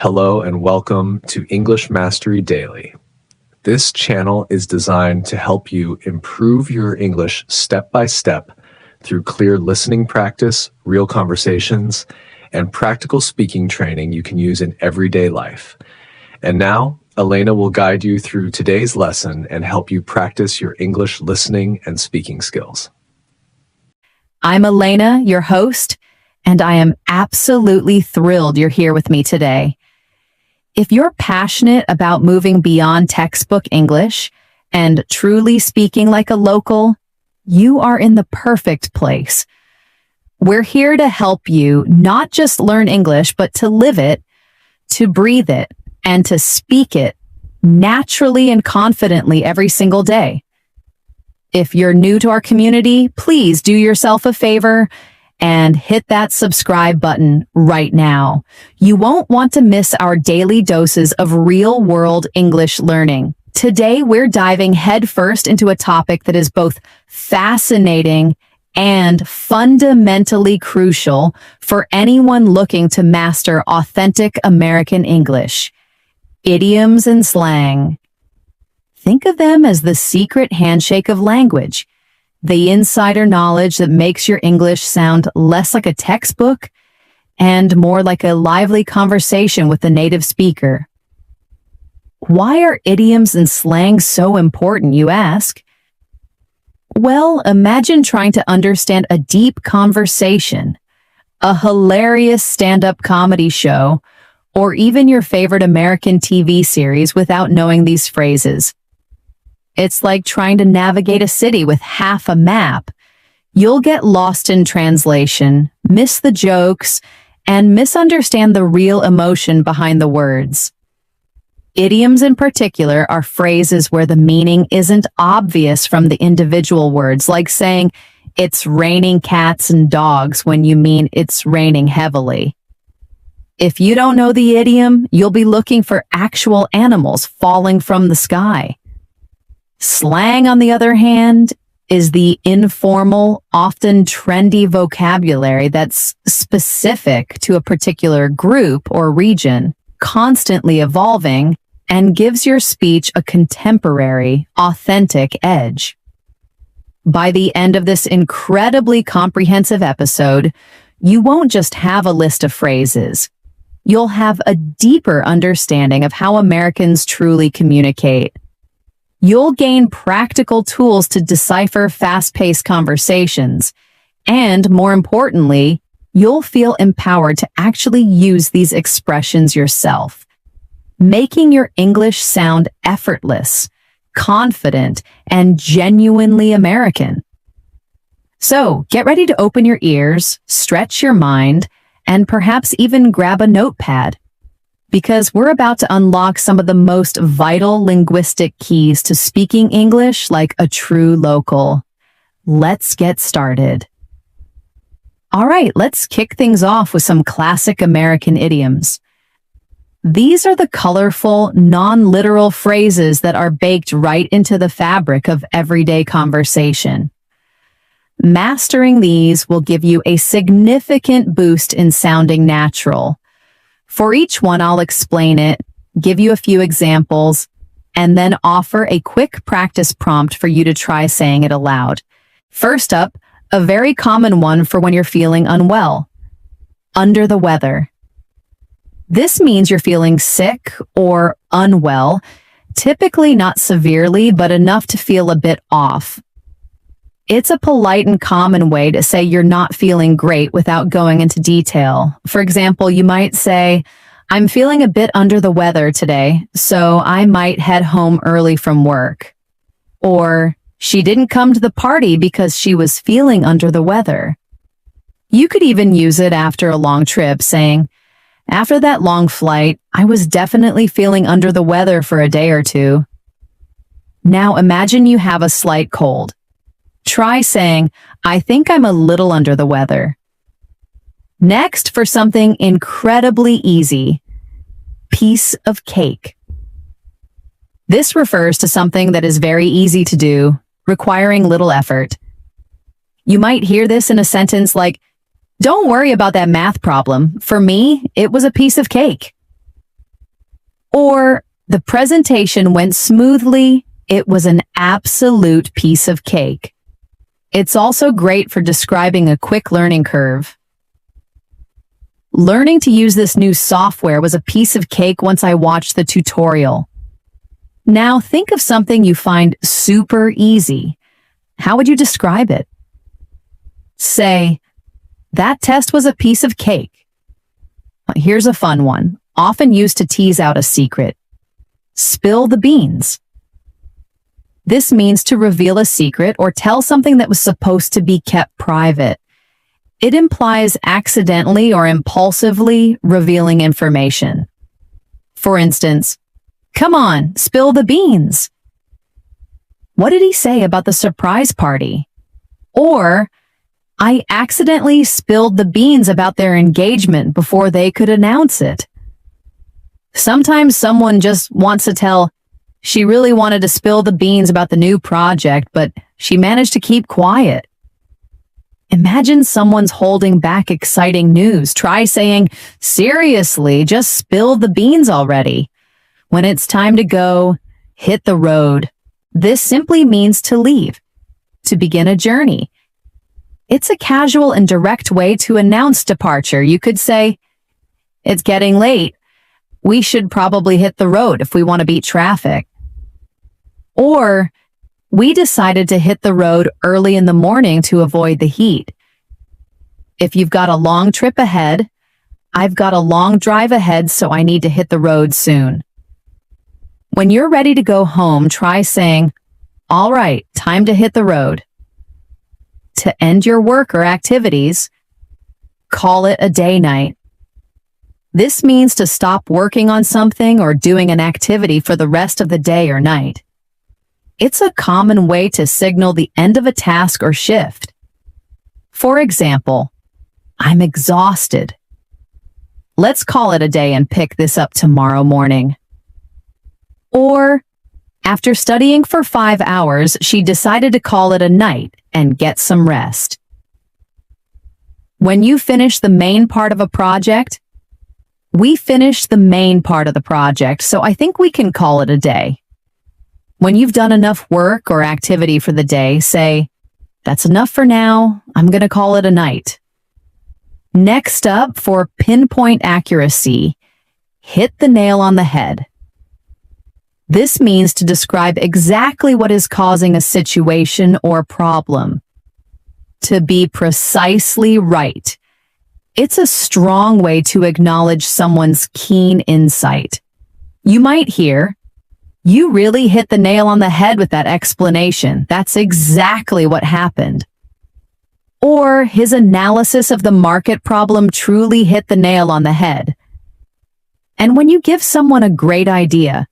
Hello and welcome to English Mastery Daily. This channel is designed to help you improve your English step by step through clear listening practice, real conversations, and practical speaking training you can use in everyday life. And now, Elena will guide you through today's lesson and help you practice your English listening and speaking skills. I'm Elena, your host, and I am absolutely thrilled you're here with me today. If you're passionate about moving beyond textbook English and truly speaking like a local, you are in the perfect place. We're here to help you not just learn English, but to live it, to breathe it, and to speak it naturally and confidently every single day. If you're new to our community, please do yourself a favor and hit that subscribe button right now. You won't want to miss our daily doses of real-world English learning. Today, we're diving headfirst into a topic that is both fascinating and fundamentally crucial for anyone looking to master authentic American English: idioms and slang. Think of them as the secret handshake of language, the insider knowledge that makes your English sound less like a textbook and more like a lively conversation with the native speaker. Why are idioms and slang so important, you ask? Well, imagine trying to understand a deep conversation, a hilarious stand-up comedy show, or even your favorite American TV series without knowing these phrases. It's like trying to navigate a city with half a map. You'll get lost in translation, miss the jokes, and misunderstand the real emotion behind the words. Idioms in particular are phrases where the meaning isn't obvious from the individual words, like saying, "It's raining cats and dogs," when you mean it's raining heavily. If you don't know the idiom, you'll be looking for actual animals falling from the sky. Slang, on the other hand, is the informal, often trendy vocabulary that's specific to a particular group or region, constantly evolving, and gives your speech a contemporary, authentic edge. By the end of this incredibly comprehensive episode, you won't just have a list of phrases. You'll have a deeper understanding of how Americans truly communicate. You'll gain practical tools to decipher fast-paced conversations, and more importantly, you'll feel empowered to actually use these expressions yourself, making your English sound effortless, confident, and genuinely American. So, get ready to open your ears, stretch your mind, and perhaps even grab a notepad, because we're about to unlock some of the most vital linguistic keys to speaking English like a true local. Let's get started. All right, let's kick things off with some classic American idioms. These are the colorful, non-literal phrases that are baked right into the fabric of everyday conversation. Mastering these will give you a significant boost in sounding natural. For each one, I'll explain it, give you a few examples, and then offer a quick practice prompt for you to try saying it aloud. First up, a very common one for when you're feeling unwell: under the weather. This means you're feeling sick or unwell, typically not severely, but enough to feel a bit off. It's a polite and common way to say you're not feeling great without going into detail. For example, you might say, "I'm feeling a bit under the weather today, so I might head home early from work." Or, "She didn't come to the party because she was feeling under the weather." You could even use it after a long trip, saying, "After that long flight, I was definitely feeling under the weather for a day or two." Now imagine you have a slight cold. Try saying, "I think I'm a little under the weather." Next, for something incredibly easy: piece of cake. This refers to something that is very easy to do, requiring little effort. You might hear this in a sentence like, "Don't worry about that math problem. For me, it was a piece of cake." Or the presentation went smoothly. It was an absolute piece of cake. It's also great for describing a quick learning curve. Learning to use this new software was a piece of cake once I watched the tutorial. Now think of something you find super easy. How would you describe it? Say, that test was a piece of cake. Here's a fun one, often used to tease out a secret. Spill the beans. This means to reveal a secret or tell something that was supposed to be kept private. It implies accidentally or impulsively revealing information. For instance, come on, spill the beans. What did he say about the surprise party? Or, I accidentally spilled the beans about their engagement before they could announce it. Sometimes someone just wants to tell, she really wanted to spill the beans about the new project, but she managed to keep quiet. Imagine someone's holding back exciting news. Try saying, seriously, just spill the beans already. When it's time to go, hit the road. This simply means to leave, to begin a journey. It's a casual and direct way to announce departure. You could say, it's getting late. We should probably hit the road if we want to beat traffic. Or, we decided to hit the road early in the morning to avoid the heat. If you've got a long trip ahead, I've got a long drive ahead, so I need to hit the road soon. When you're ready to go home, try saying, all right, time to hit the road. To end your work or activities, call it a day night. This means to stop working on something or doing an activity for the rest of the day or night. It's a common way to signal the end of a task or shift. For example, I'm exhausted. Let's call it a day and pick this up tomorrow morning. Or, after studying for 5 hours, she decided to call it a night and get some rest. When you finish the main part of a project, we finished the main part of the project, so I think we can call it a day. When you've done enough work or activity for the day, say, that's enough for now, I'm going to call it a night. Next up, for pinpoint accuracy, hit the nail on the head. This means to describe exactly what is causing a situation or problem. To be precisely right. It's a strong way to acknowledge someone's keen insight. You might hear, you really hit the nail on the head with that explanation. That's exactly what happened. Or his analysis of the market problem truly hit the nail on the head. And when you give someone a great idea,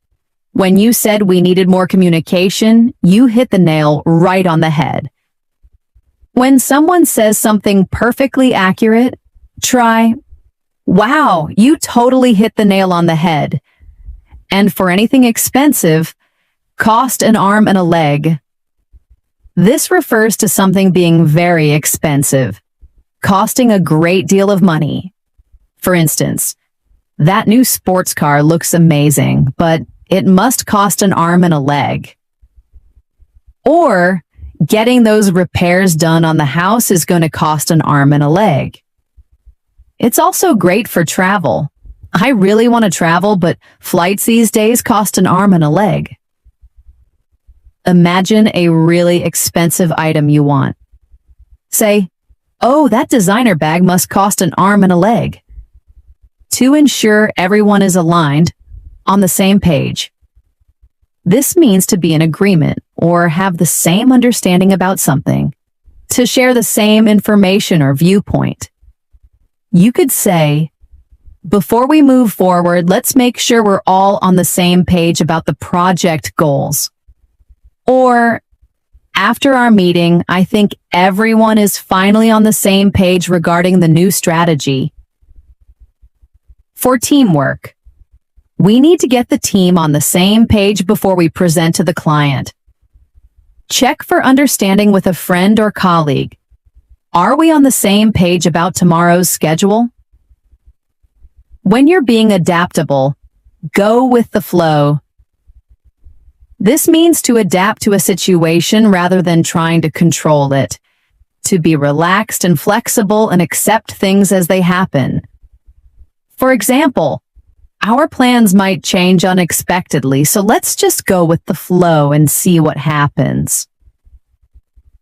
when you said we needed more communication, you hit the nail right on the head. When someone says something perfectly accurate, try, wow, you totally hit the nail on the head. And for anything expensive, cost an arm and a leg. This refers to something being very expensive, costing a great deal of money. For instance, that new sports car looks amazing, but it must cost an arm and a leg. Or, getting those repairs done on the house is going to cost an arm and a leg. It's also great for travel. I really want to travel, but flights these days cost an arm and a leg. Imagine a really expensive item you want. Say, oh, that designer bag must cost an arm and a leg. To ensure everyone is aligned, on the same page. This means to be in agreement or have the same understanding about something, to share the same information or viewpoint. You could say, before we move forward, let's make sure we're all on the same page about the project goals. Or, after our meeting, I think everyone is finally on the same page regarding the new strategy. For teamwork, we need to get the team on the same page before we present to the client. Check for understanding with a friend or colleague. Are we on the same page about tomorrow's schedule? When you're being adaptable, Go with the flow. This means to adapt to a situation rather than trying to control it, to be relaxed and flexible and accept things as they happen. For example, our plans might change unexpectedly, so let's just go with the flow and see what happens.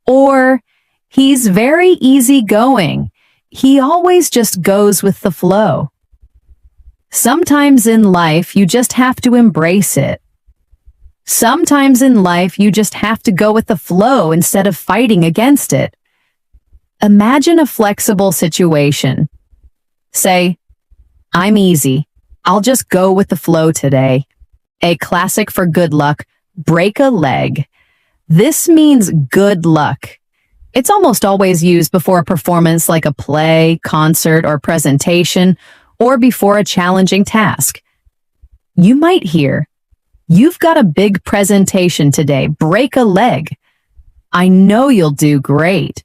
Or, he's very easygoing. He always just goes with the flow. Sometimes in life, you just have to embrace it. Sometimes in life, you just have to go with the flow instead of fighting against it. Imagine a flexible situation. Say, I'm easy. I'll just go with the flow today. A classic for good luck, break a leg. This means good luck. It's almost always used before a performance like a play, concert, or presentation, or before a challenging task. You might hear, you've got a big presentation today, break a leg. I know you'll do great.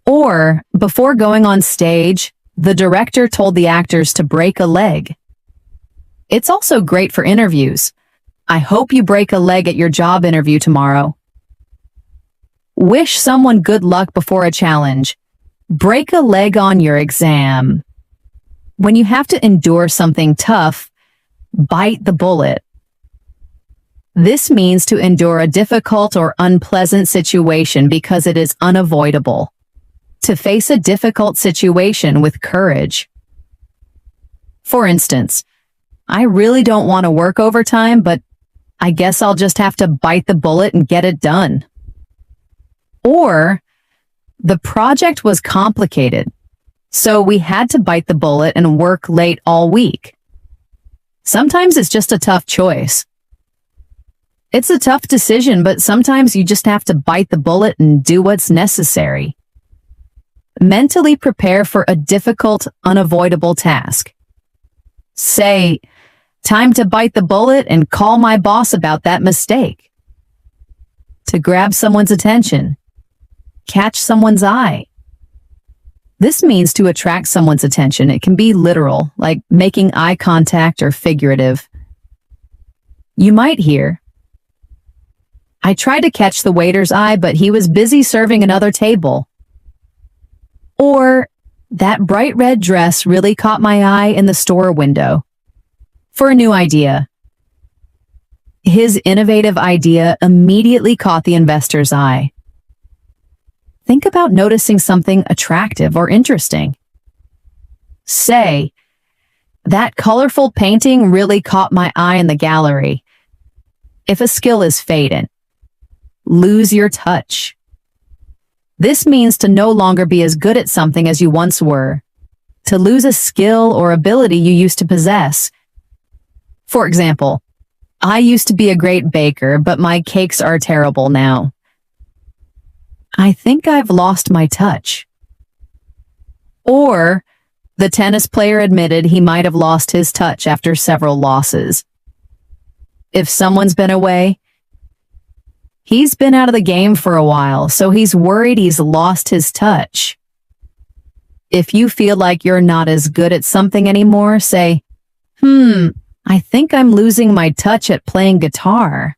Or, before going on stage, the director told the actors to break a leg. It's also great for interviews. I hope you break a leg at your job interview tomorrow. Wish someone good luck before a challenge. Break a leg on your exam. When you have to endure something tough, bite the bullet. This means to endure a difficult or unpleasant situation because it is unavoidable. To face a difficult situation with courage. For instance, I really don't want to work overtime, but I guess I'll just have to bite the bullet and get it done. Or, the project was complicated, so we had to bite the bullet and work late all week. Sometimes it's just a tough choice. It's a tough decision, but sometimes you just have to bite the bullet and do what's necessary. Mentally prepare for a difficult, unavoidable task. Say, time to bite the bullet and call my boss about that mistake. To grab someone's attention. Catch someone's eye. This means to attract someone's attention. It can be literal, like making eye contact, or figurative. You might hear, I tried to catch the waiter's eye, but he was busy serving another table. Or, that bright red dress really caught my eye in the store window. For a new idea. His innovative idea immediately caught the investor's eye. Think about noticing something attractive or interesting. Say, that colorful painting really caught my eye in the gallery. If a skill is fading, lose your touch. This means to no longer be as good at something as you once were, to lose a skill or ability you used to possess. For example, I used to be a great baker, but my cakes are terrible now. I think I've lost my touch. Or, the tennis player admitted he might have lost his touch after several losses. If someone's been away, he's been out of the game for a while, so he's worried he's lost his touch. If you feel like you're not as good at something anymore, say, I think I'm losing my touch at playing guitar.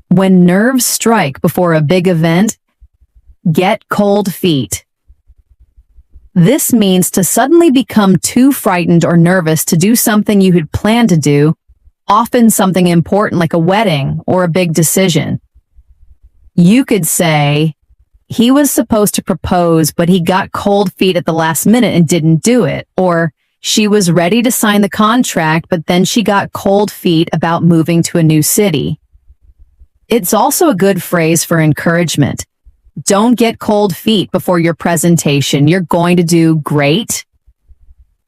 When nerves strike before a big event, get cold feet. This means to suddenly become too frightened or nervous to do something you had planned to do, often something important like a wedding or a big decision. You could say, he was supposed to propose, but he got cold feet at the last minute and didn't do it. Or, she was ready to sign the contract, but then she got cold feet about moving to a new city. It's also a good phrase for encouragement. Don't get cold feet before your presentation. You're going to do great.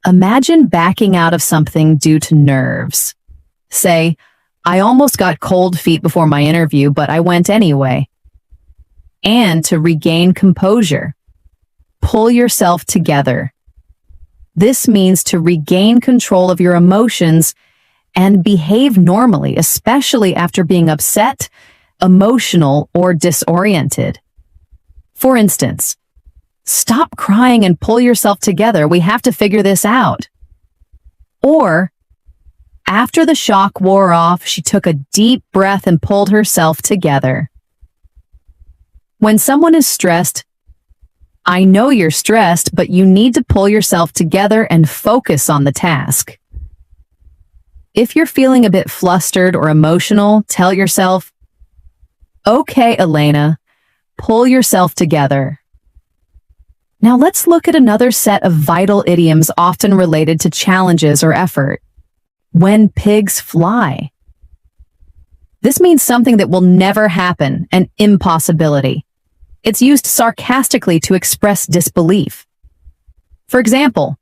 Imagine backing out of something due to nerves. Say, I almost got cold feet before my interview, but I went anyway. And to regain composure, pull yourself together. This means to regain control of your emotions and behave normally, especially after being upset, emotional, or disoriented. For instance, stop crying and pull yourself together. We have to figure this out. Or, After the shock wore off, she took a deep breath and pulled herself together. When someone is stressed, I know you're stressed, but you need to pull yourself together and focus on the task. If you're feeling a bit flustered or emotional, tell yourself, okay, Elena, pull yourself together. Now let's look at another set of vital idioms often related to challenges or effort. When pigs fly. This means something that will never happen, an impossibility. It's used sarcastically to express disbelief. For example,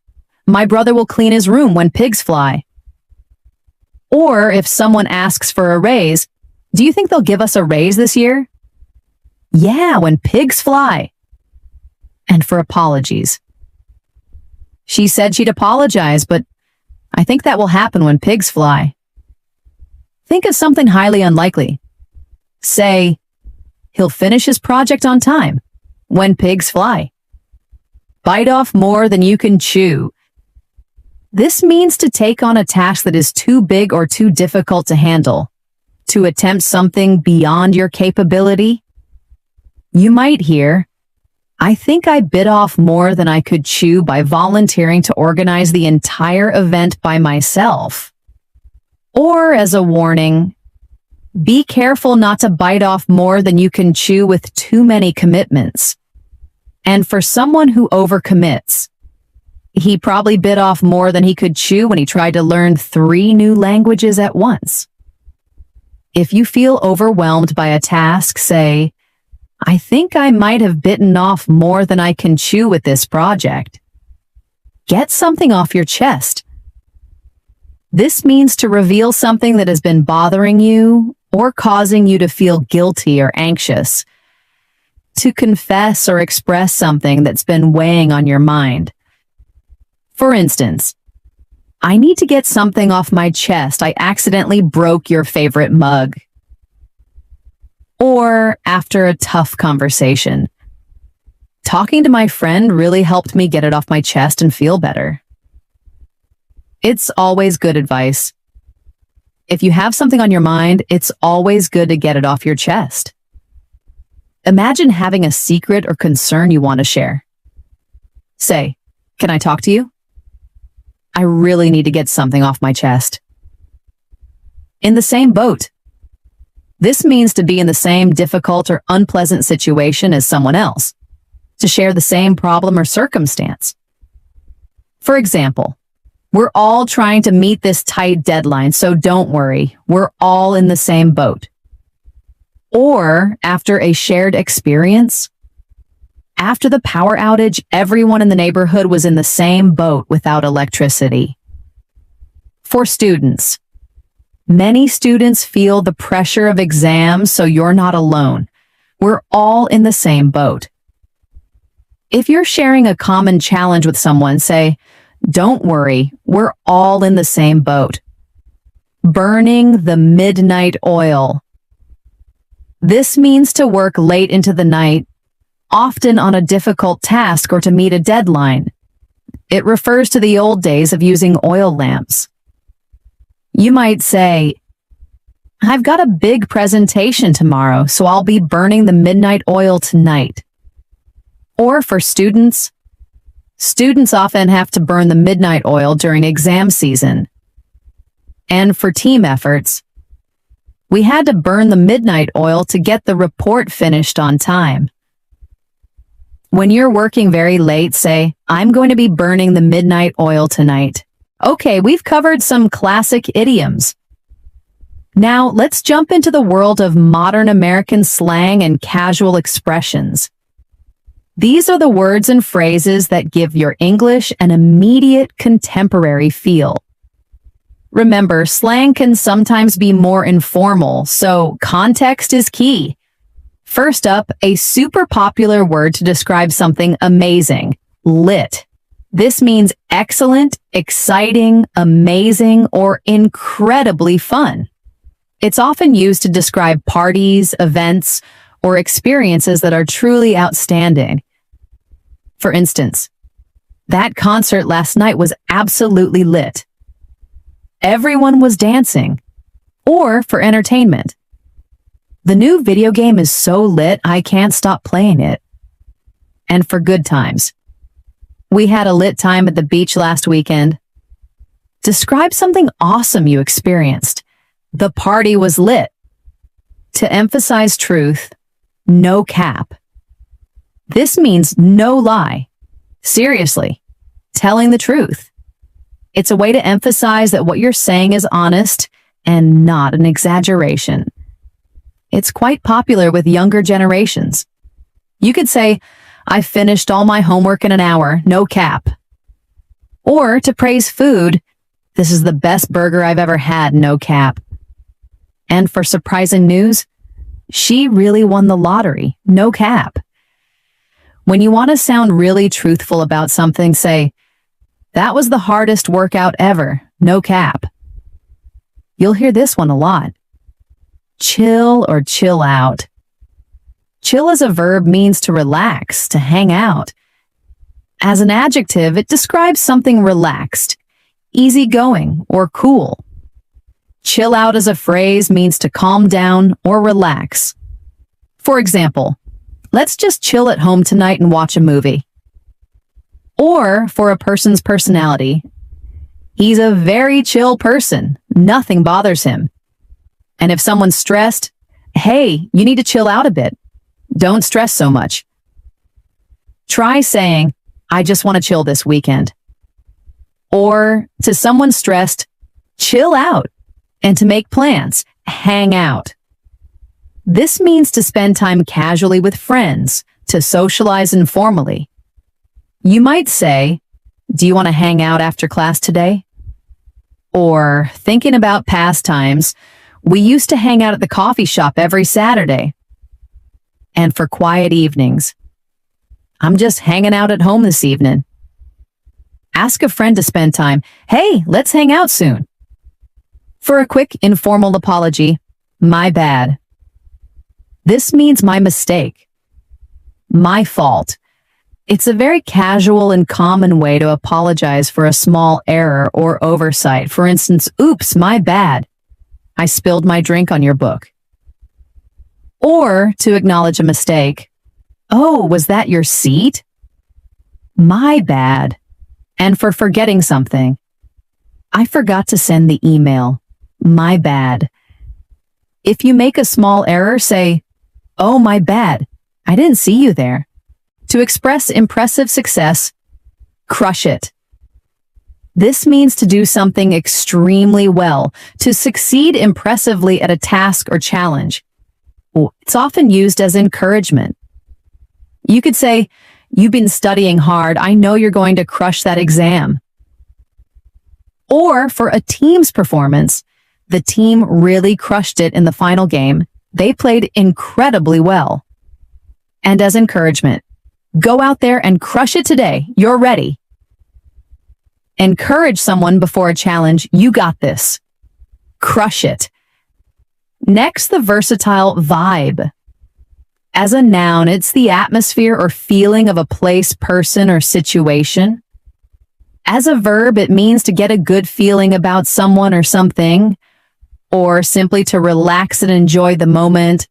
my brother will clean his room when pigs fly. Or if someone asks for a raise, do you think they'll give us a raise this year? Yeah, when pigs fly. And for apologies. She said she'd apologize, but I think that will happen when pigs fly. Think of something highly unlikely. Say, he'll finish his project on time when pigs fly. Bite off more than you can chew. This means to take on a task that is too big or too difficult to handle, to attempt something beyond your capability. You might hear, I think I bit off more than I could chew by volunteering to organize the entire event by myself. Or as a warning, be careful not to bite off more than you can chew with too many commitments. And for someone who overcommits, he probably bit off more than he could chew when he tried to learn 3 new languages at once. If you feel overwhelmed by a task, say, I think I might have bitten off more than I can chew with this project. Get something off your chest. This means to reveal something that has been bothering you or causing you to feel guilty or anxious. To confess or express something that's been weighing on your mind. For instance, I need to get something off my chest. I accidentally broke your favorite mug. Or after a tough conversation. Talking to my friend really helped me get it off my chest and feel better. It's always good advice. If you have something on your mind, it's always good to get it off your chest. Imagine having a secret or concern you want to share. Say, can I talk to you? I really need to get something off my chest. In the same boat. This means to be in the same difficult or unpleasant situation as someone else, to share the same problem or circumstance. For example, we're all trying to meet this tight deadline, so don't worry, we're all in the same boat. Or after a shared experience, after the power outage, everyone in the neighborhood was in the same boat without electricity. For students, many students feel the pressure of exams, so you're not alone. We're all in the same boat. If you're sharing a common challenge with someone, say, don't worry, we're all in the same boat. Burning the midnight oil. This means to work late into the night, often on a difficult task or to meet a deadline. It refers to the old days of using oil lamps. You might say, I've got a big presentation tomorrow, so I'll be burning the midnight oil tonight. Or for students, students often have to burn the midnight oil during exam season. And for team efforts, we had to burn the midnight oil to get the report finished on time. When you're working very late, say, I'm going to be burning the midnight oil tonight. Okay, we've covered some classic idioms. Now, let's jump into the world of modern American slang and casual expressions. These are the words and phrases that give your English an immediate contemporary feel. Remember, slang can sometimes be more informal, so context is key. First up, a super popular word to describe something amazing, lit. This means excellent, exciting, amazing, or incredibly fun. It's often used to describe parties, events, or experiences that are truly outstanding. For instance, that concert last night was absolutely lit. everyone was dancing. Or for entertainment. The new video game is so lit I can't stop playing it. And for good times. We had a lit time at the beach last weekend. Describe something awesome you experienced. The party was lit. To emphasize truth, no cap. This means no lie. Seriously, telling the truth. It's a way to emphasize that what you're saying is honest and not an exaggeration. It's quite popular with younger generations. You could say, I finished all my homework in an hour, no cap. Or to praise food, this is the best burger I've ever had, no cap. And for surprising news, she really won the lottery, no cap. When you want to sound really truthful about something, say, that was the hardest workout ever, no cap. You'll hear this one a lot. Chill or chill out. Chill as a verb means to relax, to hang out. As an adjective, it describes something relaxed, easygoing, or cool. Chill out as a phrase means to calm down or relax. For example, let's just chill at home tonight and watch a movie. Or for a person's personality, he's a very chill person. Nothing bothers him. And if someone's stressed, hey, you need to chill out a bit. Don't stress so much. Try saying, I just want to chill this weekend. Or to someone stressed, chill out. And to make plans, hang out. This means to spend time casually with friends, to socialize informally. You might say, do you want to hang out after class today? Or, thinking about past times, we used to hang out at the coffee shop every Saturday. And for quiet evenings, I'm just hanging out at home this evening. Ask a friend to spend time. Hey, let's hang out soon. For a quick informal apology, my bad. This means my mistake. My fault. It's a very casual and common way to apologize for a small error or oversight. For instance, oops, my bad. I spilled my drink on your book. Or to acknowledge a mistake. Oh, was that your seat? My bad. And for forgetting something. I forgot to send the email. My bad. If you make a small error, say, oh, my bad. I didn't see you there. To express impressive success, crush it. This means to do something extremely well, to succeed impressively at a task or challenge. It's often used as encouragement. You could say, you've been studying hard. I know you're going to crush that exam. Or for a team's performance, the team really crushed it in the final game. They played incredibly well. And as encouragement, go out there and crush it today. You're ready. Encourage someone before a challenge. You got this. Crush it. Next, the versatile vibe. As a noun, it's the atmosphere or feeling of a place, person, or situation. As a verb, it means to get a good feeling about someone or something, or simply to relax and enjoy the moment,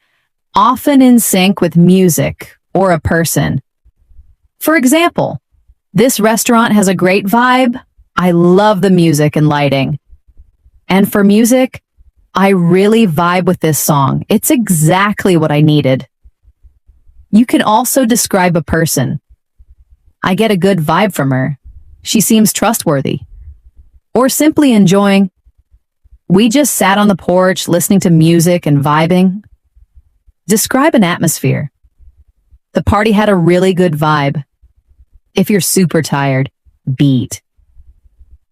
often in sync with music or a person. For example, this restaurant has a great vibe. I love the music and lighting. And for music, I really vibe with this song. It's exactly what I needed. You can also describe a person. I get a good vibe from her. She seems trustworthy. Or simply enjoying. We just sat on the porch listening to music and vibing. Describe an atmosphere. The party had a really good vibe. If you're super tired, beat.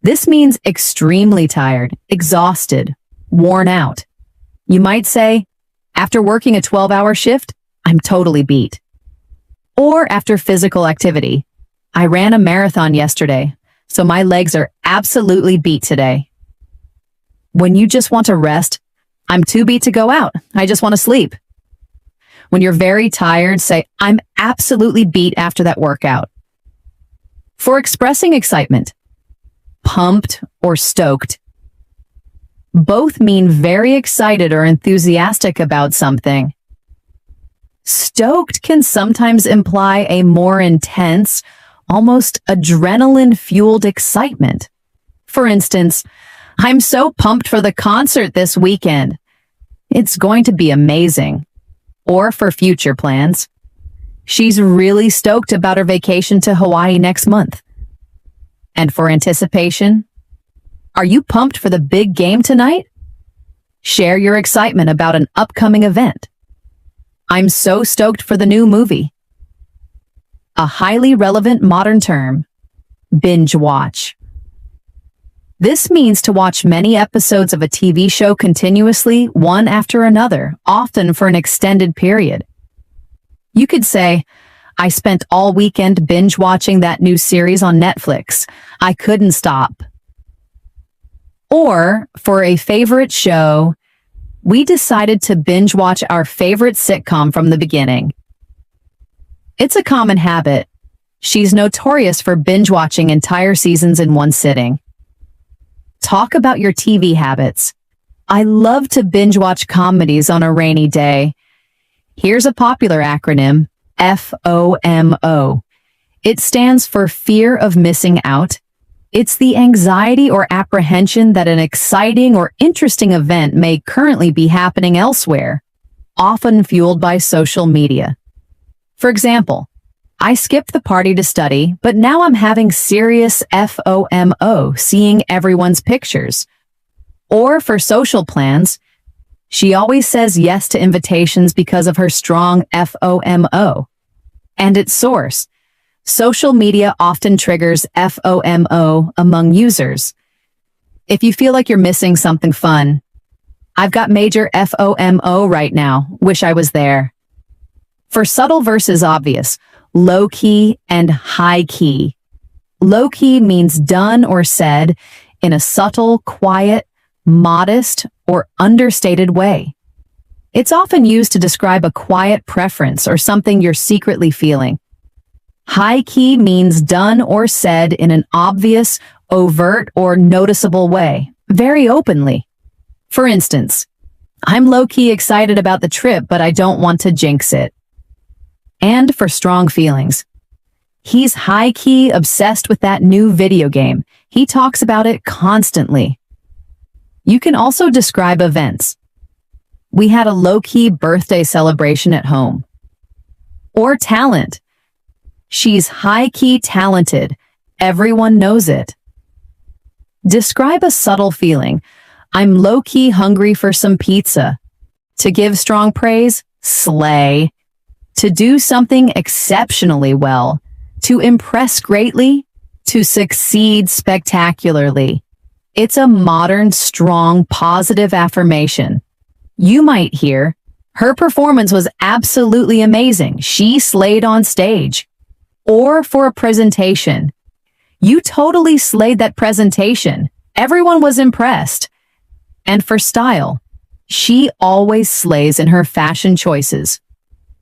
This means extremely tired, exhausted, worn out. You might say, after working a 12-hour shift, I'm totally beat. Or after physical activity, I ran a marathon yesterday, so my legs are absolutely beat today. When you just want to rest, I'm too beat to go out. I just want to sleep. When you're very tired, say, I'm absolutely beat after that workout. For expressing excitement, pumped or stoked. Both mean very excited or enthusiastic about something. Stoked can sometimes imply a more intense, almost adrenaline-fueled excitement. For instance, I'm so pumped for the concert this weekend. It's going to be amazing. Or for future plans. She's really stoked about her vacation to Hawaii next month. And for anticipation, are you pumped for the big game tonight? Share your excitement about an upcoming event. I'm so stoked for the new movie. A highly relevant modern term, binge watch. This means to watch many episodes of a TV show continuously, one after another, often for an extended period. You could say, I spent all weekend binge watching that new series on Netflix. I couldn't stop. Or, for a favorite show, we decided to binge watch our favorite sitcom from the beginning. It's a common habit. She's notorious for binge watching entire seasons in one sitting. Talk about your TV habits. I love to binge watch comedies on a rainy day. Here's a popular acronym, FOMO. It stands for fear of missing out. It's the anxiety or apprehension that an exciting or interesting event may currently be happening elsewhere, often fueled by social media. For example, I skipped the party to study, but now I'm having serious FOMO seeing everyone's pictures. Or for social plans, she always says yes to invitations because of her strong FOMO. And its source, social media often triggers FOMO among users. If you feel like you're missing something fun, I've got major FOMO right now, wish I was there. For subtle versus obvious, low-key and high-key. Low-key means done or said in a subtle, quiet, modest, or understated way. It's often used to describe a quiet preference or something you're secretly feeling. High-key means done or said in an obvious, overt, or noticeable way, very openly. For instance, I'm low-key excited about the trip, but I don't want to jinx it. And for strong feelings. He's high-key obsessed with that new video game. He talks about it constantly. You can also describe events. We had a low-key birthday celebration at home. Or talent. She's high-key talented. Everyone knows it. Describe a subtle feeling. I'm low-key hungry for some pizza. To give strong praise, slay. To do something exceptionally well, to impress greatly, to succeed spectacularly. It's a modern, strong, positive affirmation. You might hear, her performance was absolutely amazing. She slayed on stage. Or for a presentation. You totally slayed that presentation. Everyone was impressed. And for style, she always slays in her fashion choices.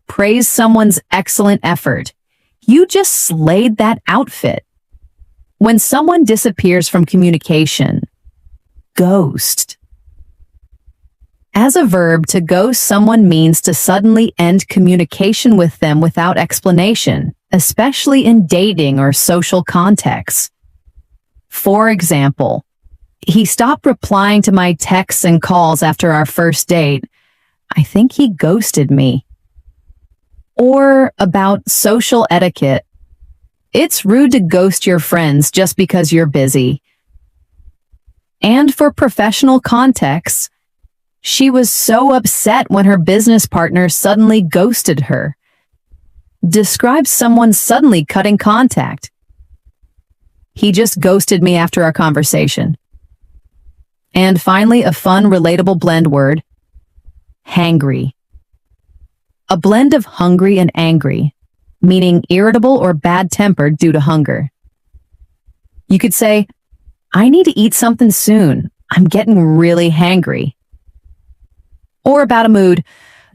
Praise someone's excellent effort. You just slayed that outfit. When someone disappears from communication, ghost. As a verb, to ghost someone means to suddenly end communication with them without explanation, especially in dating or social contexts. For example, he stopped replying to my texts and calls after our first date. I think he ghosted me. Or about social etiquette. It's rude to ghost your friends just because you're busy. And for professional contexts, she was so upset when her business partner suddenly ghosted her. Describe someone suddenly cutting contact. He just ghosted me after our conversation. And finally, a fun, relatable blend word, hangry. A blend of hungry and angry, meaning irritable or bad-tempered due to hunger. You could say, I need to eat something soon. I'm getting really hangry. Or about a mood,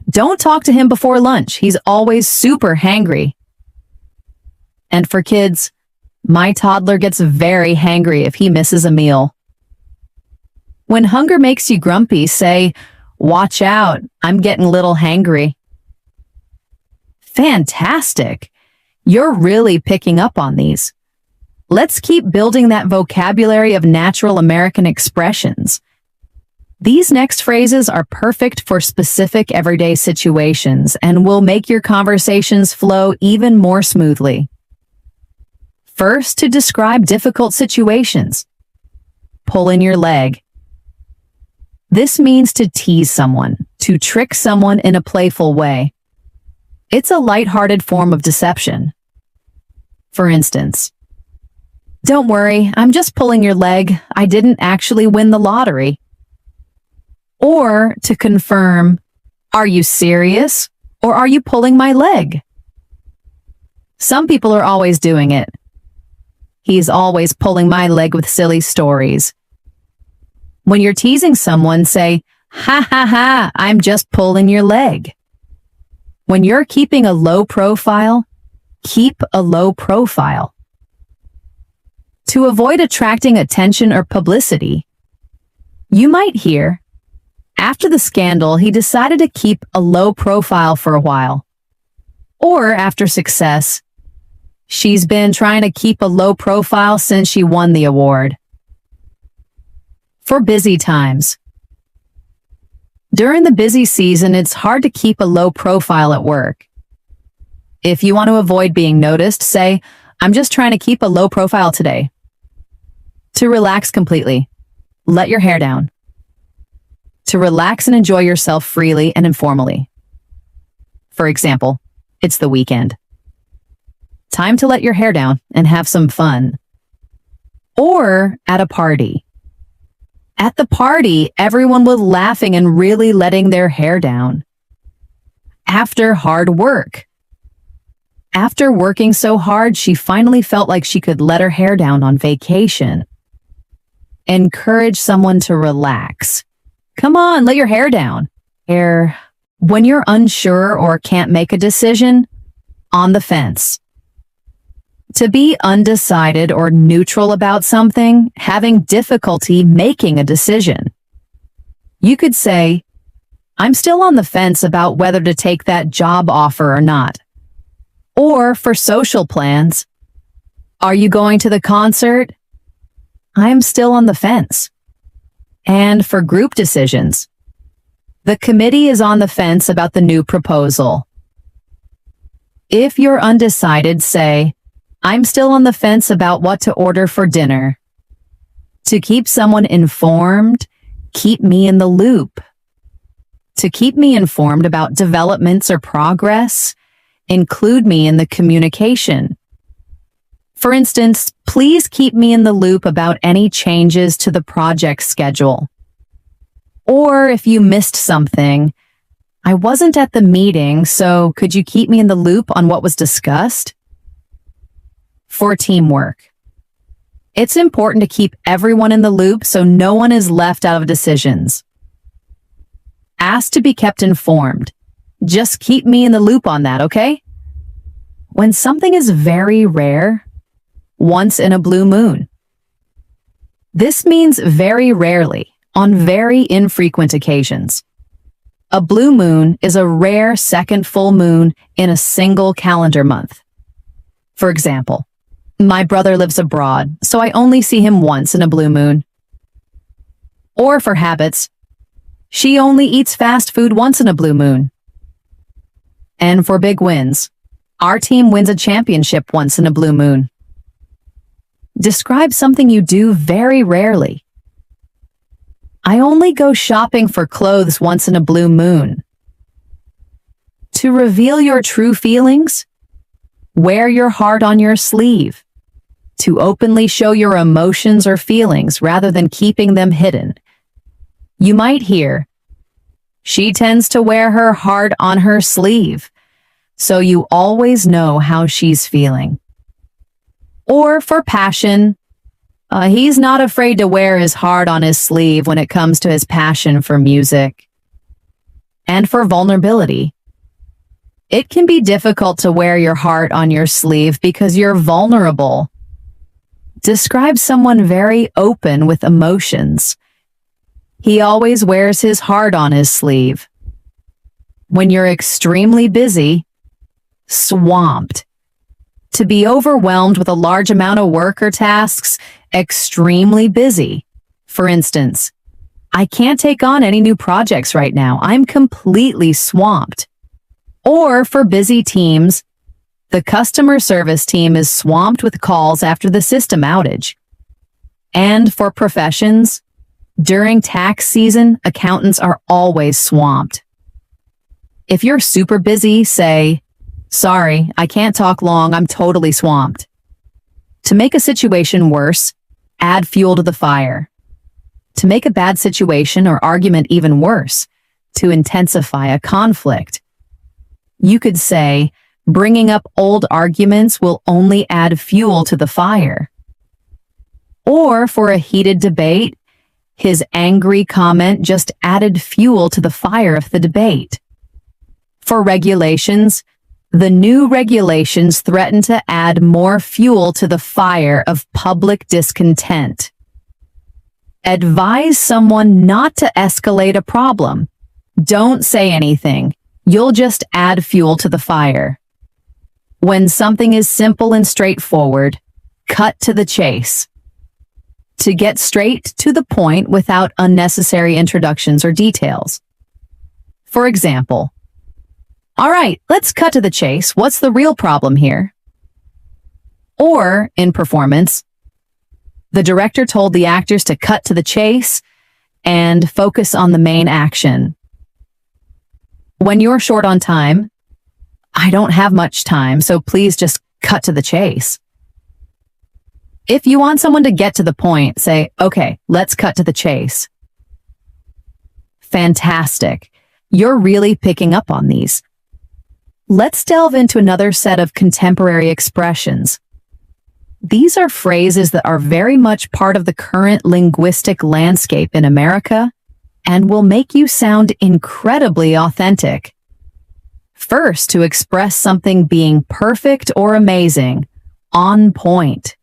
don't talk to him before lunch. He's always super hangry. And for kids, my toddler gets very hangry if he misses a meal. When hunger makes you grumpy, say, "Watch out, I'm getting a little hangry." Fantastic! You're really picking up on these. Let's keep building that vocabulary of natural American expressions. These next phrases are perfect for specific everyday situations and will make your conversations flow even more smoothly. First, to describe difficult situations. Pulling your leg. This means to tease someone, to trick someone in a playful way. It's a lighthearted form of deception. For instance, "Don't worry, I'm just pulling your leg. I didn't actually win the lottery." Or to confirm, "Are you serious? Or are you pulling my leg?" Some people are always doing it. "He's always pulling my leg with silly stories." When you're teasing someone, say, "Ha ha ha, I'm just pulling your leg." When you're keeping a low profile, keep a low profile. To avoid attracting attention or publicity, you might hear, "After the scandal, he decided to keep a low profile for a while." Or after success, "She's been trying to keep a low profile since she won the award." For busy times. During the busy season, it's hard to keep a low profile at work. If you want to avoid being noticed, say, "I'm just trying to keep a low profile today." To relax completely, let your hair down. To relax and enjoy yourself freely and informally. For example, it's the weekend. Time to let your hair down and have some fun. Or at a party. At the party, everyone was laughing and really letting their hair down. After hard work. After working so hard, she finally felt like she could let her hair down on vacation. Encourage someone to relax. "Come on, let your hair down." When you're unsure or can't make a decision, on the fence. To be undecided or neutral about something, having difficulty making a decision. You could say, "I'm still on the fence about whether to take that job offer or not." Or for social plans, "Are you going to the concert?" "I'm still on the fence." And for group decisions, "The committee is on the fence about the new proposal." If you're undecided, say, "I'm still on the fence about what to order for dinner." To keep someone informed, keep me in the loop. To keep me informed about developments or progress, include me in the communication. For instance, "Please keep me in the loop about any changes to the project schedule." Or if you missed something, "I wasn't at the meeting, so could you keep me in the loop on what was discussed?" For teamwork. It's important to keep everyone in the loop so no one is left out of decisions. Ask to be kept informed. Just keep me in the loop on that, okay? When something is very rare, once in a blue moon. This means very rarely, on very infrequent occasions. A blue moon is a rare second full moon in a single calendar month. For example, "My brother lives abroad, so I only see him once in a blue moon." Or for habits, "She only eats fast food once in a blue moon." And for big wins, "Our team wins a championship once in a blue moon." Describe something you do very rarely. "I only go shopping for clothes once in a blue moon." To reveal your true feelings, wear your heart on your sleeve. To openly show your emotions or feelings rather than keeping them hidden. You might hear, "She tends to wear her heart on her sleeve," so you always know how she's feeling. Or for passion, "He's not afraid to wear his heart on his sleeve when it comes to his passion for music." And for vulnerability, it can be difficult to wear your heart on your sleeve because you're vulnerable. Describe someone very open with emotions. He always wears his heart on his sleeve. When you're extremely busy, swamped. To be overwhelmed with a large amount of work or tasks, extremely busy. For instance, I can't take on any new projects right now. I'm completely swamped. Or for busy teams, the customer service team is swamped with calls after the system outage. And for professions, during tax season, accountants are always swamped. If you're super busy, say, "Sorry, I can't talk long, I'm totally swamped." To make a situation worse, add fuel to the fire. To make a bad situation or argument even worse, to intensify a conflict. You could say, bringing up old arguments will only add fuel to the fire. Or for a heated debate, his angry comment just added fuel to the fire of the debate. For regulations, the new regulations threaten to add more fuel to the fire of public discontent. Advise someone not to escalate a problem. Don't say anything. You'll just add fuel to the fire. When something is simple and straightforward, cut to the chase. To get straight to the point without unnecessary introductions or details. For example, "All right, let's cut to the chase. What's the real problem here?" Or, in performance, the director told the actors to cut to the chase and focus on the main action. When you're short on time, "I don't have much time, so please just cut to the chase." If you want someone to get to the point, say, "Okay, let's cut to the chase." Fantastic. You're really picking up on these. Let's delve into another set of contemporary expressions. These are phrases that are very much part of the current linguistic landscape in America and will make you sound incredibly authentic. First, to express something being perfect or amazing, on point.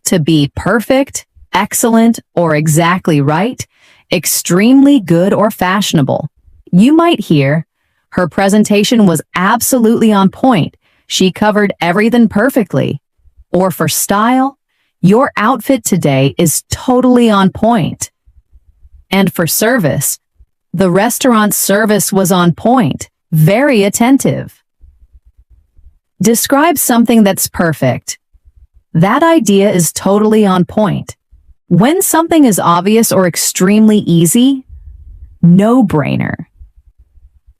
To be perfect, excellent, or exactly right, extremely good or fashionable. You might hear, "Her presentation was absolutely on point. She covered everything perfectly." Or for style, "Your outfit today is totally on point." And for service, "The restaurant service was on point, very attentive." Describe something that's perfect. That idea is totally on point. When something is obvious or extremely easy, no-brainer.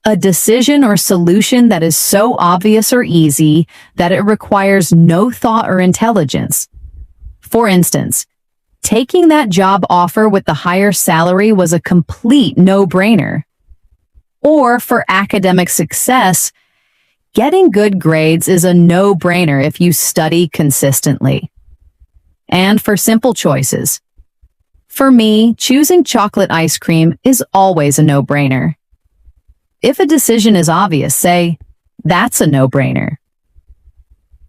A decision or solution that is so obvious or easy that it requires no thought or intelligence. For instance, taking that job offer with the higher salary was a complete no-brainer. Or for academic success, getting good grades is a no-brainer if you study consistently. And for simple choices, for me, choosing chocolate ice cream is always a no-brainer. If a decision is obvious, say, "That's a no-brainer."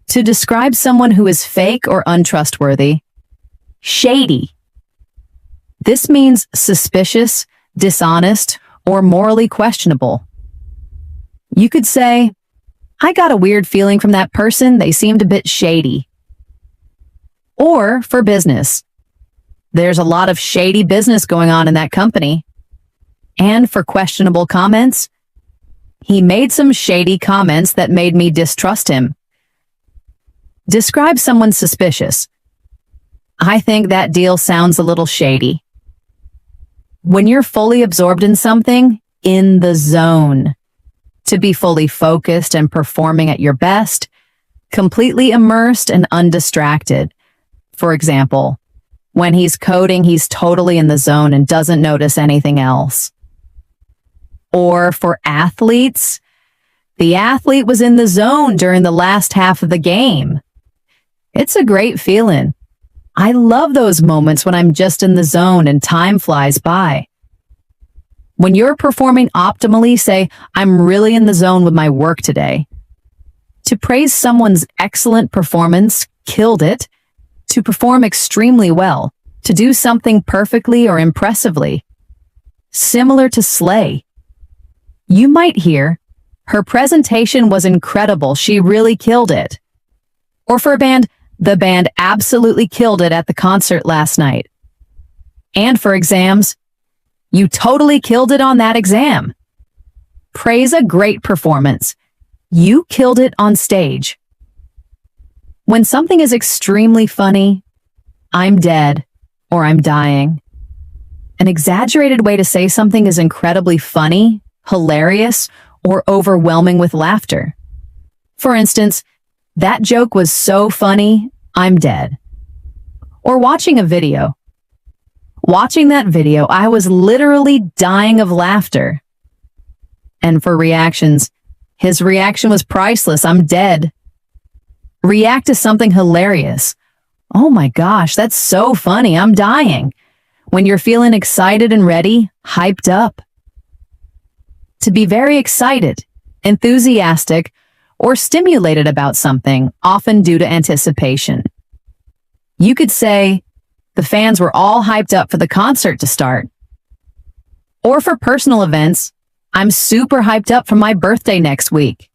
To describe someone who is fake or untrustworthy, shady. This means suspicious, dishonest, or morally questionable. You could say, "I got a weird feeling from that person. They seemed a bit shady." Or for business, "There's a lot of shady business going on in that company." And for questionable comments, "He made some shady comments that made me distrust him." Describe someone suspicious. "I think that deal sounds a little shady." When you're fully absorbed in something, in the zone. To be fully focused and performing at your best, completely immersed and undistracted. For example, when he's coding, he's totally in the zone and doesn't notice anything else. Or for athletes, the athlete was in the zone during the last half of the game. It's a great feeling. I love those moments when I'm just in the zone and time flies by. When you're performing optimally, say, "I'm really in the zone with my work today." To praise someone's excellent performance, killed it. To perform extremely well. To do something perfectly or impressively. similar to slay. You might hear, her presentation was incredible, she really killed it. Or for a band, the band absolutely killed it at the concert last night. And for exams, you totally killed it on that exam. Praise a great performance. You killed it on stage. When something is extremely funny, I'm dead or I'm dying. An exaggerated way to say something is incredibly funny, hilarious, or overwhelming with laughter. For instance, that joke was so funny, I'm dead. Or watching a video. Watching that video, I was literally dying of laughter. And for reactions, his reaction was priceless, I'm dead. React to something hilarious. Oh my gosh, that's so funny, I'm dying. When you're feeling excited and ready, hyped up. To be very excited, enthusiastic, or stimulated about something, often due to anticipation. You could say, the fans were all hyped up for the concert to start. Or for personal events, I'm super hyped up for my birthday next week.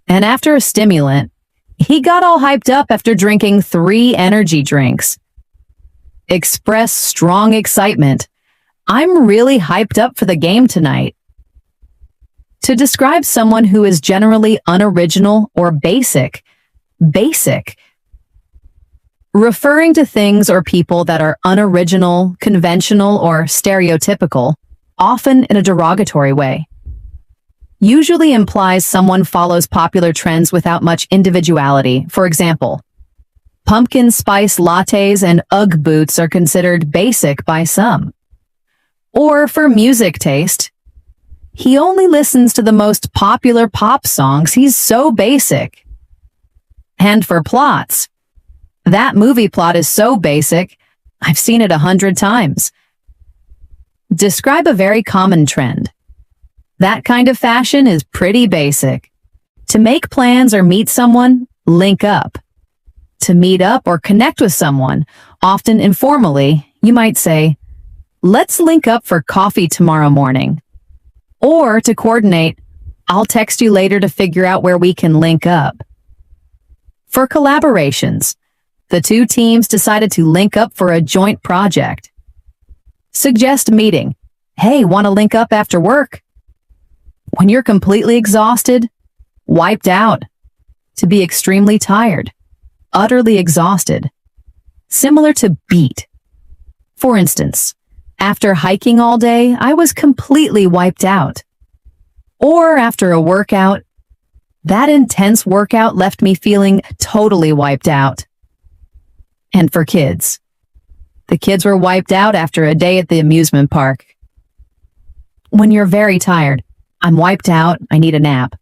And after a stimulant, he got all hyped up after drinking 3 energy drinks. Express strong excitement. I'm really hyped up for the game tonight. To describe someone who is generally unoriginal or basic. Basic. Referring to things or people that are unoriginal, conventional, or stereotypical, often in a derogatory way. Usually implies someone follows popular trends without much individuality. For example, pumpkin spice lattes and Ugg boots are considered basic by some. Or for music taste, he only listens to the most popular pop songs, he's so basic. And for plots, that movie plot is so basic, I've seen it 100 times. Describe a very common trend. That kind of fashion is pretty basic. To make plans or meet someone, link up. To meet up or connect with someone, often informally, you might say, let's link up for coffee tomorrow morning. Or to coordinate, I'll text you later to figure out where we can link up. For collaborations, the 2 teams decided to link up for a joint project. Suggest meeting. Hey, want to link up after work? When you're completely exhausted, wiped out. To be extremely tired, utterly exhausted. Similar to beat. For instance, after hiking all day, I was completely wiped out. Or after a workout, that intense workout left me feeling totally wiped out. And for kids, the kids were wiped out after a day at the amusement park. When you're very tired, I'm wiped out, I need a nap.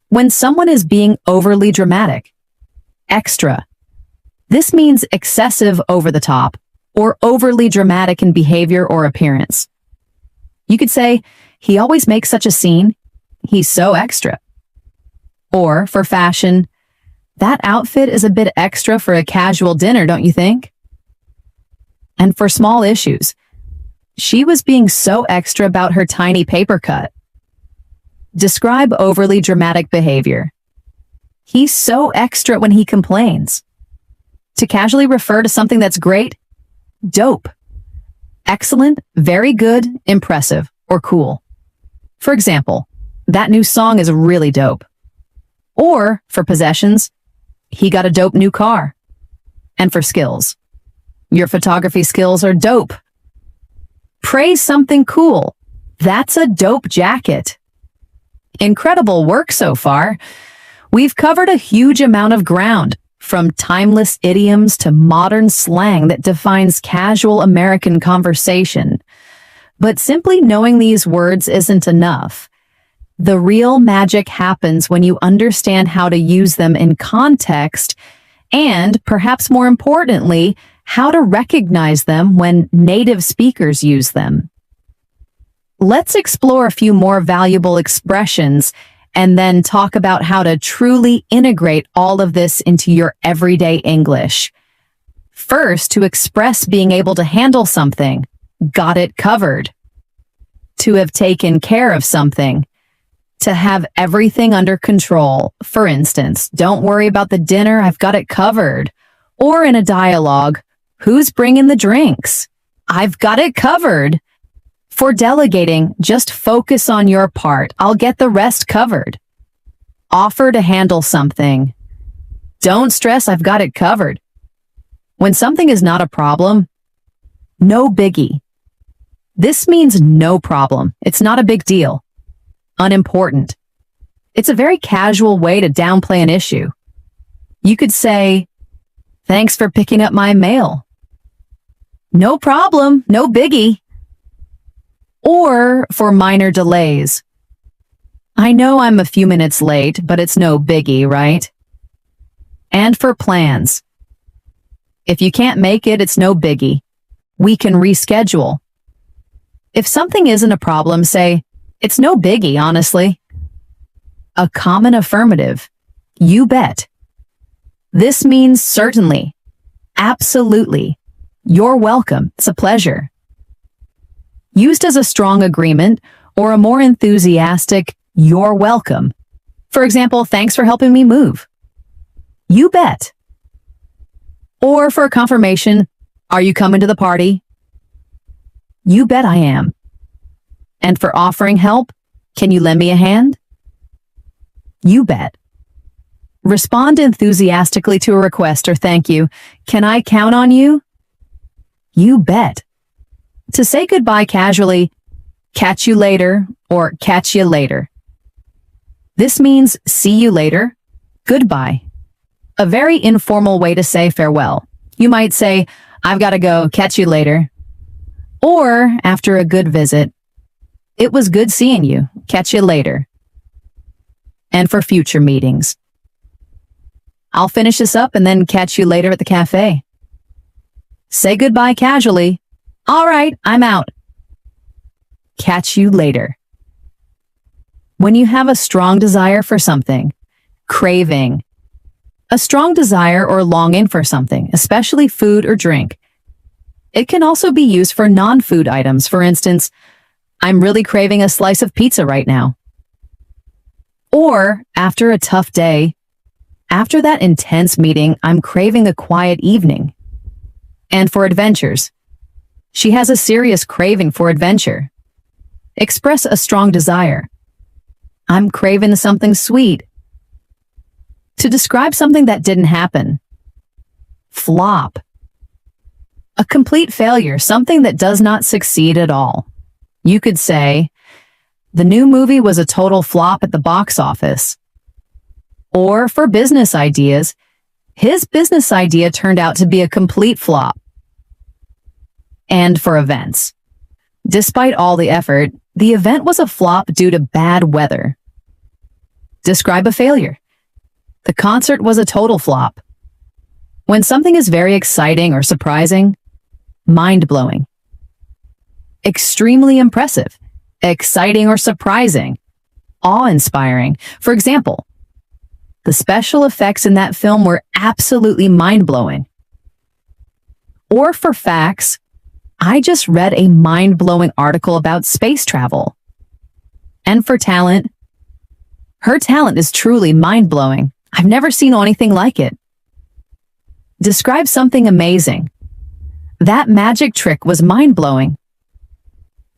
When someone is being overly dramatic, extra. This means excessive, over the top, or overly dramatic in behavior or appearance. You could say, he always makes such a scene, he's so extra. Or for fashion, that outfit is a bit extra for a casual dinner, don't you think? And for small issues, she was being so extra about her tiny paper cut. Describe overly dramatic behavior. He's so extra when he complains. To casually refer to something that's great, dope. Excellent, very good, impressive, or cool. For example, that new song is really dope. Or, for possessions, he got a dope new car. And for skills, your photography skills are dope. Praise something cool. That's a dope jacket. Incredible work so far. We've covered a huge amount of ground, from timeless idioms to modern slang that defines casual American conversation. But simply knowing these words isn't enough. The real magic happens when you understand how to use them in context and, perhaps more importantly, how to recognize them when native speakers use them. Let's explore a few more valuable expressions and then talk about how to truly integrate all of this into your everyday English. First, to express being able to handle something. Got it covered. to have taken care of something, to have everything under control. For instance, don't worry about the dinner, I've got it covered. Or in a dialogue, who's bringing the drinks? I've got it covered. For delegating, just focus on your part. I'll get the rest covered. Offer to handle something. Don't stress, I've got it covered. When something is not a problem, no biggie. This means no problem. It's not a big deal. Unimportant. It's a very casual way to downplay an issue. You could say, thanks for picking up my mail. No problem, no biggie. Or for minor delays. I know I'm a few minutes late, but it's no biggie, right? And for plans. If you can't make it, it's no biggie. We can reschedule. If something isn't a problem, say, it's no biggie, honestly. A common affirmative. You bet. This means certainly. Absolutely. You're welcome. It's a pleasure. Used as a strong agreement or a more enthusiastic, you're welcome. For example, thanks for helping me move. You bet. Or for confirmation, are you coming to the party? You bet I am. And for offering help, can you lend me a hand? You bet. Respond enthusiastically to a request or thank you. Can I count on you? You bet. To say goodbye casually, catch you later or catch you later. This means see you later, goodbye. A very informal way to say farewell. You might say, I've got to go, catch you later. Or after a good visit, it was good seeing you, catch you later. And for future meetings, I'll finish this up and then catch you later at the cafe. Say goodbye casually. All right, I'm out. Catch you later. When you have a strong desire for something, craving, a strong desire or longing for something, especially food or drink. It can also be used for non-food items. For instance, I'm really craving a slice of pizza right now. Or after a tough day, after that intense meeting, I'm craving a quiet evening. And for adventures, she has a serious craving for adventure. Express a strong desire. I'm craving something sweet. To describe something that didn't happen. Flop. A complete failure, something that does not succeed at all. You could say, the new movie was a total flop at the box office. Or for business ideas, his business idea turned out to be a complete flop. And for events. Despite all the effort, the event was a flop due to bad weather. Describe a failure. The concert was a total flop. When something is very exciting or surprising, mind-blowing. Extremely impressive, exciting or surprising, awe-inspiring. For example, the special effects in that film were absolutely mind-blowing. Or for facts, I just read a mind-blowing article about space travel. And for talent, her talent is truly mind-blowing. I've never seen anything like it. Describe something amazing. That magic trick was mind-blowing.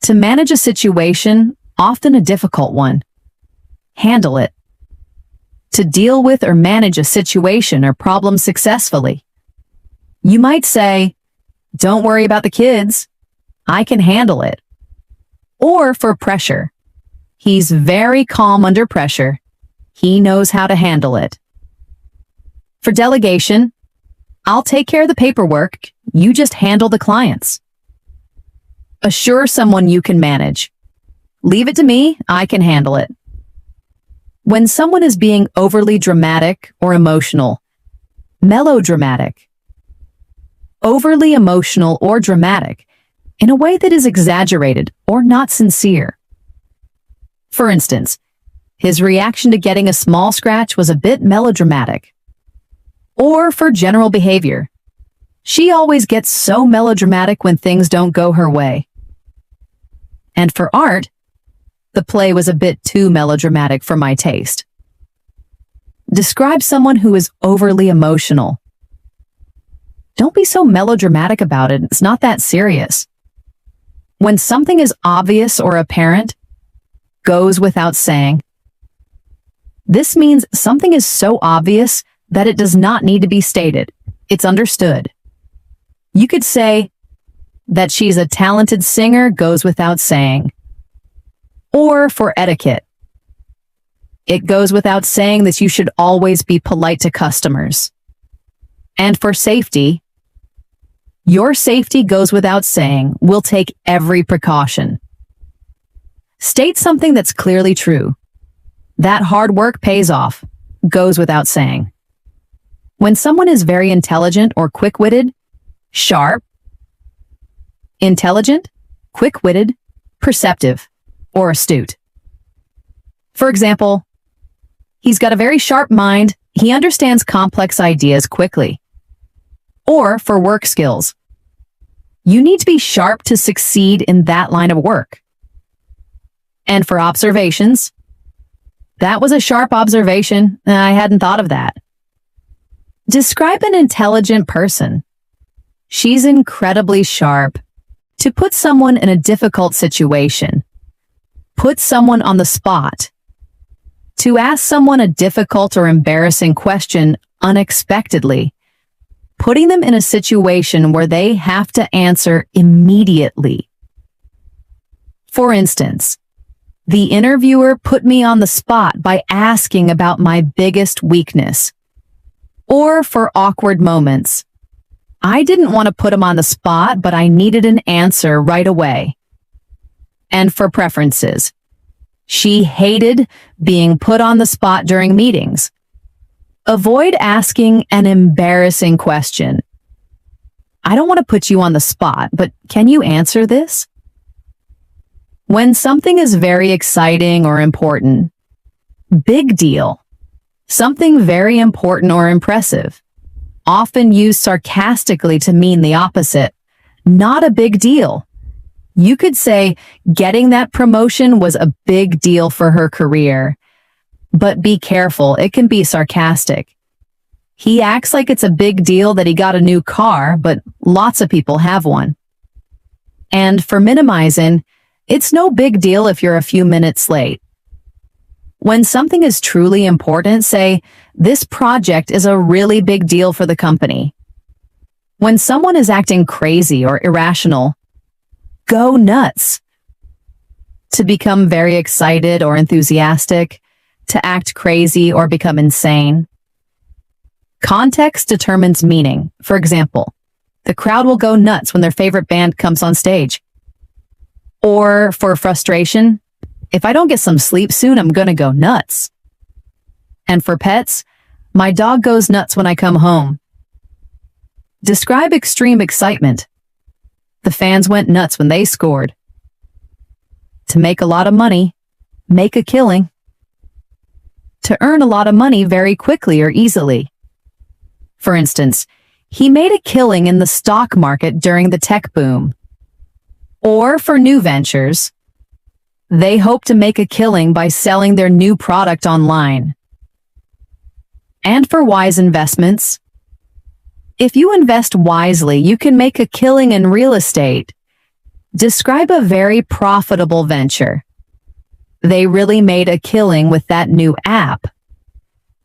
To manage a situation, often a difficult one. Handle it. To deal with or manage a situation or problem successfully. You might say, don't worry about the kids. I can handle it. Or for pressure. He's very calm under pressure. He knows how to handle it. For delegation, I'll take care of the paperwork. You just handle the clients. Assure someone you can manage. Leave it to me. I can handle it. When someone is being overly dramatic or emotional, melodramatic. Overly emotional or dramatic in a way that is exaggerated or not sincere. For instance, his reaction to getting a small scratch was a bit melodramatic. Or for general behavior. She always gets so melodramatic when things don't go her way. And for art, The play was a bit too melodramatic for my taste. Describe someone who is overly emotional. Don't be so melodramatic about it. It's not that serious. When something is obvious or apparent, goes without saying. This means something is so obvious that it does not need to be stated. It's understood. You could say that she's a talented singer goes without saying. Or for etiquette, it goes without saying that you should always be polite to customers. And for safety, your safety goes without saying. We'll take every precaution. State something that's clearly true. That hard work pays off. Goes without saying. When someone is very intelligent or quick-witted, sharp, intelligent, quick-witted, perceptive, or astute. For example, he's got a very sharp mind. He understands complex ideas quickly. Or for work skills, you need to be sharp to succeed in that line of work. And for observations, that was a sharp observation. I hadn't thought of that. Describe an intelligent person. She's incredibly sharp. To put someone in a difficult situation. Put someone on the spot. To ask someone a difficult or embarrassing question unexpectedly. Putting them in a situation where they have to answer immediately. For instance, the interviewer put me on the spot by asking about my biggest weakness. Or for awkward moments, I didn't want to put him on the spot, but I needed an answer right away. And for preferences, she hated being put on the spot during meetings. Avoid asking an embarrassing question. I don't want to put you on the spot, but can you answer this? When something is very exciting or important, big deal. Something very important or impressive. Often used sarcastically to mean the opposite. Not a big deal. You could say, getting that promotion was a big deal for her career. But be careful, it can be sarcastic. He acts like it's a big deal that he got a new car, but lots of people have one. And for minimizing, it's no big deal if you're a few minutes late. When something is truly important, say, this project is a really big deal for the company. When someone is acting crazy or irrational, go nuts. To become very excited or enthusiastic, to act crazy or become insane. Context determines meaning. For example, the crowd will go nuts when their favorite band comes on stage. Or for frustration, if I don't get some sleep soon, I'm gonna go nuts. And for pets, my dog goes nuts when I come home. Describe extreme excitement. The fans went nuts when they scored. To make a lot of money, make a killing. To earn a lot of money very quickly or easily. For instance, he made a killing in the stock market during the tech boom. Or for new ventures, they hope to make a killing by selling their new product online. And for wise investments, if you invest wisely, you can make a killing in real estate. Describe a very profitable venture. They really made a killing with that new app.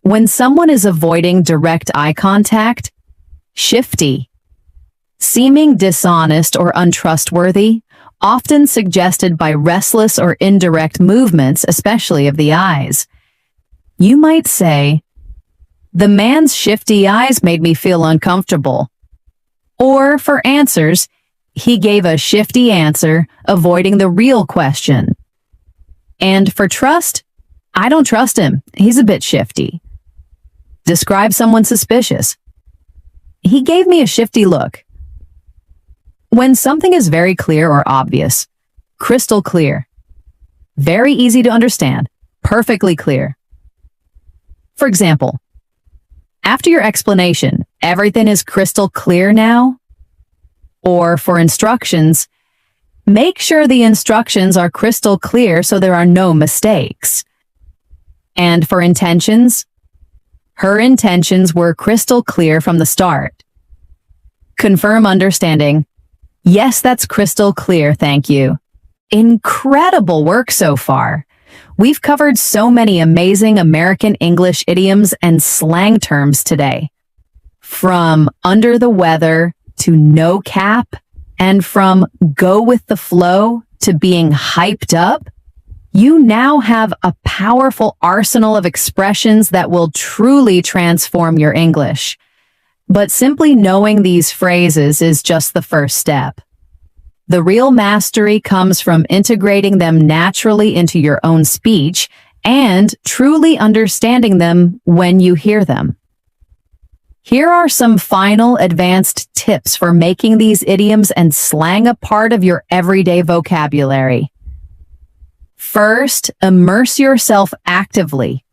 When someone is avoiding direct eye contact, shifty. Seeming dishonest or untrustworthy, often suggested by restless or indirect movements, especially of the eyes. You might say, the man's shifty eyes made me feel uncomfortable. Or for answers, he gave a shifty answer, avoiding the real question. And for trust, I don't trust him. He's a bit shifty. Describe someone suspicious. He gave me a shifty look. When something is very clear or obvious, crystal clear, very easy to understand, perfectly clear. For example, after your explanation, everything is crystal clear now? Or for instructions, Make sure the instructions are crystal clear so there are no mistakes. And for intentions, her intentions were crystal clear from the start. Confirm understanding. Yes, that's crystal clear, thank you. Incredible work so far. We've covered so many amazing American English idioms and slang terms today. From under the weather to no cap, and from go with the flow to being hyped up, you now have a powerful arsenal of expressions that will truly transform your English. But simply knowing these phrases is just the first step. The real mastery comes from integrating them naturally into your own speech and truly understanding them when you hear them. Here are some final advanced tips for making these idioms and slang a part of your everyday vocabulary. First, immerse yourself actively.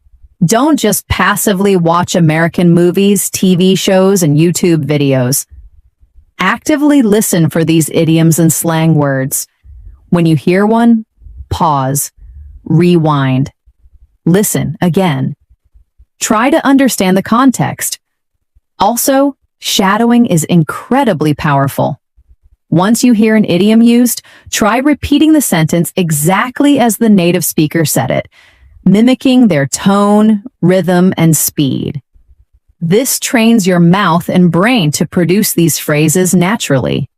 Don't just passively watch American movies, TV shows, and YouTube videos. Actively listen for these idioms and slang words. When you hear one, pause, rewind, listen again. Try to understand the context. Also, shadowing is incredibly powerful. Once you hear an idiom used, try repeating the sentence exactly as the native speaker said it, mimicking their tone, rhythm, and speed. This trains your mouth and brain to produce these phrases naturally.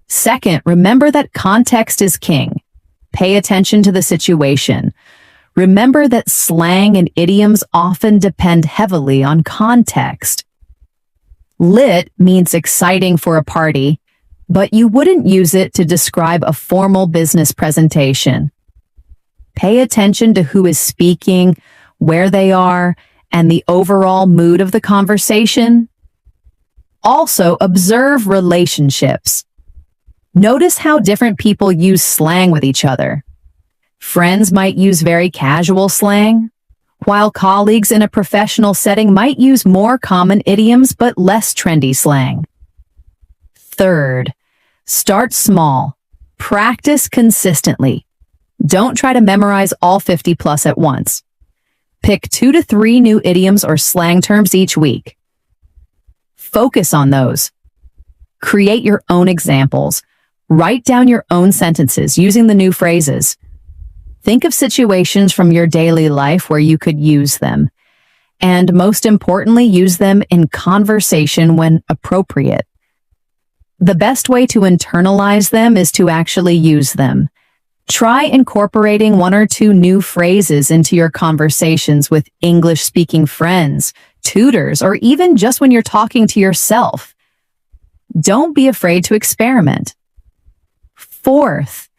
Second, remember that context is king. Pay attention to the situation. Remember that slang and idioms often depend heavily on context. Lit means exciting for a party, but you wouldn't use it to describe a formal business presentation. Pay attention to who is speaking, where they are, and the overall mood of the conversation. Also, observe relationships. Notice how different people use slang with each other. Friends might use very casual slang, while colleagues in a professional setting might use more common idioms but less trendy slang. Third, start small. Practice consistently. Don't try to memorize all 50 plus at once. Pick 2 to 3 new idioms or slang terms each week. Focus on those. Create your own examples. Write down your own sentences using the new phrases. Think of situations from your daily life where you could use them. And most importantly, use them in conversation when appropriate. The best way to internalize them is to actually use them. Try incorporating 1 or 2 new phrases into your conversations with English-speaking friends, tutors, or even just when you're talking to yourself. Don't be afraid to experiment. Fourth,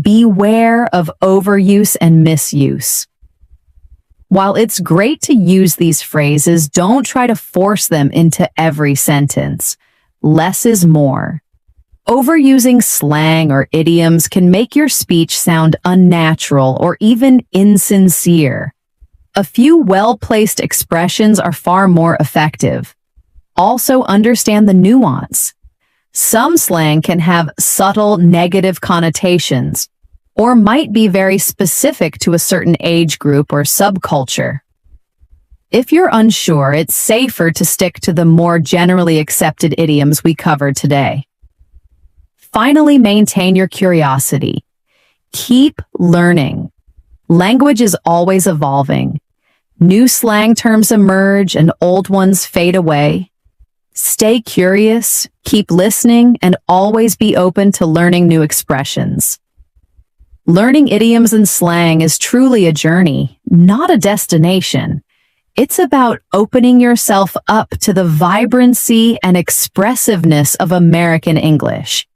beware of overuse and misuse. While it's great to use these phrases, don't try to force them into every sentence. Less is more. Overusing slang or idioms can make your speech sound unnatural or even insincere. A few well-placed expressions are far more effective. Also understand the nuance. Some slang can have subtle negative connotations, or might be very specific to a certain age group or subculture. If you're unsure, it's safer to stick to the more generally accepted idioms we covered today. Finally, maintain your curiosity. Keep learning. Language is always evolving. New slang terms emerge and old ones fade away. Stay curious, keep listening, and always be open to learning new expressions. Learning idioms and slang is truly a journey, not a destination. It's about opening yourself up to the vibrancy and expressiveness of American English.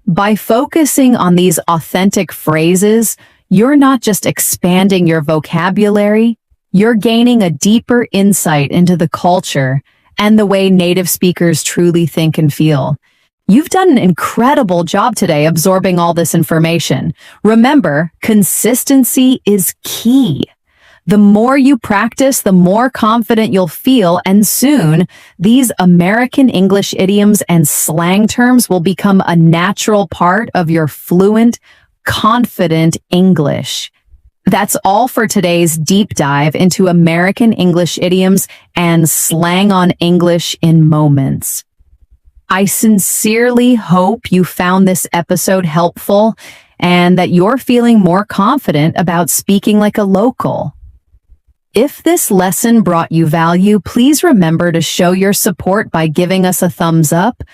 By focusing on these authentic phrases, you're not just expanding your vocabulary, you're gaining a deeper insight into the culture and the way native speakers truly think and feel. You've done an incredible job today absorbing all this information. Remember, consistency is key. The more you practice, the more confident you'll feel, and soon, these American English idioms and slang terms will become a natural part of your fluent, confident English. That's all for today's deep dive into American English idioms and slang on English in moments. I sincerely hope you found this episode helpful and that you're feeling more confident about speaking like a local. If this lesson brought you value, please remember to show your support by giving us a thumbs up,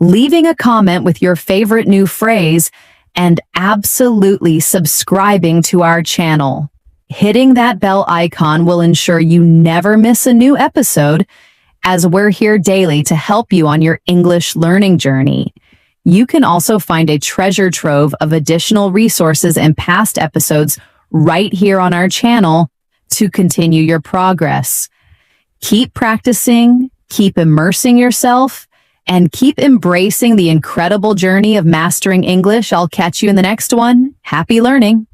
leaving a comment with your favorite new phrase, and absolutely subscribing to our channel. Hitting that bell icon will ensure you never miss a new episode, as we're here daily to help you on your English learning journey. You can also find a treasure trove of additional resources and past episodes right here on our channel to continue your progress. Keep practicing, keep immersing yourself, and keep embracing the incredible journey of mastering English. I'll catch you in the next one. Happy learning.